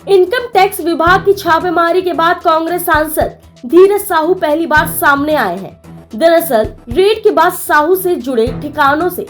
Income tax विभाग की छापेमारी के बाद कांग्रेस सांसद धीरज साहू पहली बार सामने आए हैं। दरअसल रेड के बाद साहू से जुड़े ठिकानों से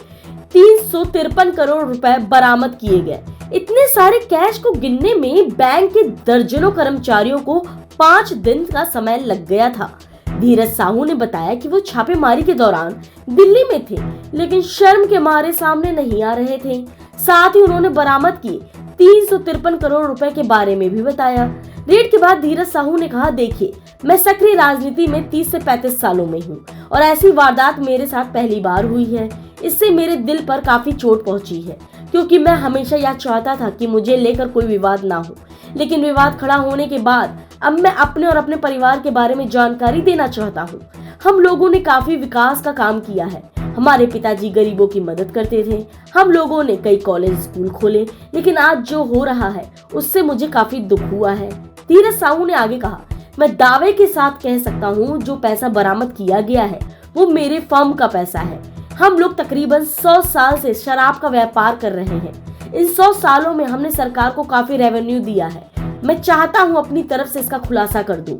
353 करोड़ रुपए बरामद किए गए। इतने सारे कैश को गिनने में बैंक के दर्जनों कर्मचारियों को 5 दिन का समय लग गया था। धीरज साहू ने बताया कि वो छापेमारी के दौरान दिल्ली में थे, लेकिन शर्म के मारे सामने नहीं आ रहे थे। साथ ही उन्होंने बरामद किए 353 करोड़ रुपए के बारे में भी बताया। रेड के बाद धीरज साहू ने कहा, देखिए, मैं सक्रिय राजनीति में 30 से 35 सालों में हूँ और ऐसी वारदात मेरे साथ पहली बार हुई है। इससे मेरे दिल पर काफी चोट पहुंची है, क्योंकि मैं हमेशा यह चाहता था कि मुझे लेकर कोई विवाद ना हो, लेकिन विवाद खड़ा होने के बाद अब मैं अपने और अपने परिवार के बारे में जानकारी देना चाहता हूँ। हम लोगों ने काफी विकास का काम किया है। हमारे पिताजी गरीबों की मदद करते थे। हम लोगों ने कई कॉलेज स्कूल खोले, लेकिन आज जो हो रहा है उससे मुझे काफी दुख हुआ है। धीरज साहू ने आगे कहा, मैं दावे के साथ कह सकता हूँ जो पैसा बरामद किया गया है वो मेरे फर्म का पैसा है। हम लोग तकरीबन 100 साल से शराब का व्यापार कर रहे हैं। इन 100 सालों में हमने सरकार को काफी रेवेन्यू दिया है। मैं चाहता हूं अपनी तरफ से इसका खुलासा कर दूं।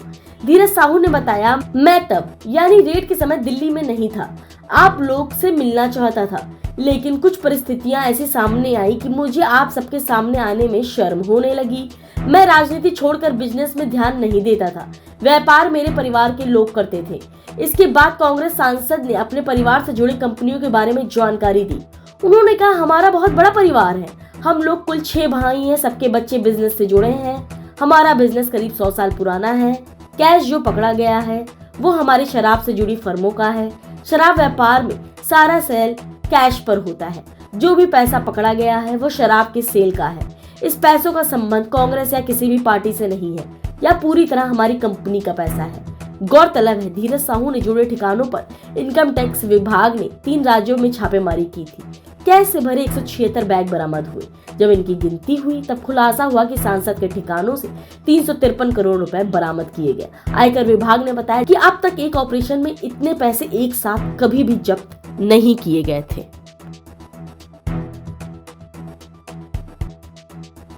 धीरज साहू ने बताया, मैं तब यानी रेड के समय दिल्ली में नहीं था। आप लोग से मिलना चाहता था, लेकिन कुछ परिस्थितियां ऐसी सामने आई कि मुझे आप सबके सामने आने में शर्म होने लगी। मैं राजनीति छोड़कर बिजनेस में ध्यान नहीं देता था। व्यापार मेरे परिवार के लोग करते थे। इसके बाद कांग्रेस सांसद ने अपने परिवार से जुड़ी कंपनियों के बारे में जानकारी दी। उन्होंने कहा, हमारा बहुत बड़ा परिवार है। हम लोग कुल 6 भाई हैं। सबके बच्चे बिजनेस से जुड़े हैं। हमारा बिजनेस करीब 100 साल पुराना है। कैश जो पकड़ा गया है वो हमारी शराब से जुड़ी फर्मों का है। शराब व्यापार में सारा सेल कैश पर होता है। जो भी पैसा पकड़ा गया है वो शराब के सेल का है। इस पैसों का संबंध कांग्रेस या किसी भी पार्टी से नहीं है, या पूरी तरह हमारी कंपनी का पैसा है। गौरतलब है, धीरज साहू ने जुड़े ठिकानों पर इनकम टैक्स विभाग ने 3 राज्यों में छापेमारी की थी। कैश से भरे 176 बैग बरामद हुए। जब इनकी गिनती हुई तब खुलासा हुआ कि सांसद के ठिकानों से 353 करोड़ रुपए बरामद किए गए। आयकर विभाग ने बताया कि अब तक एक ऑपरेशन में इतने पैसे एक साथ कभी भी जब्त नहीं किए गए थे।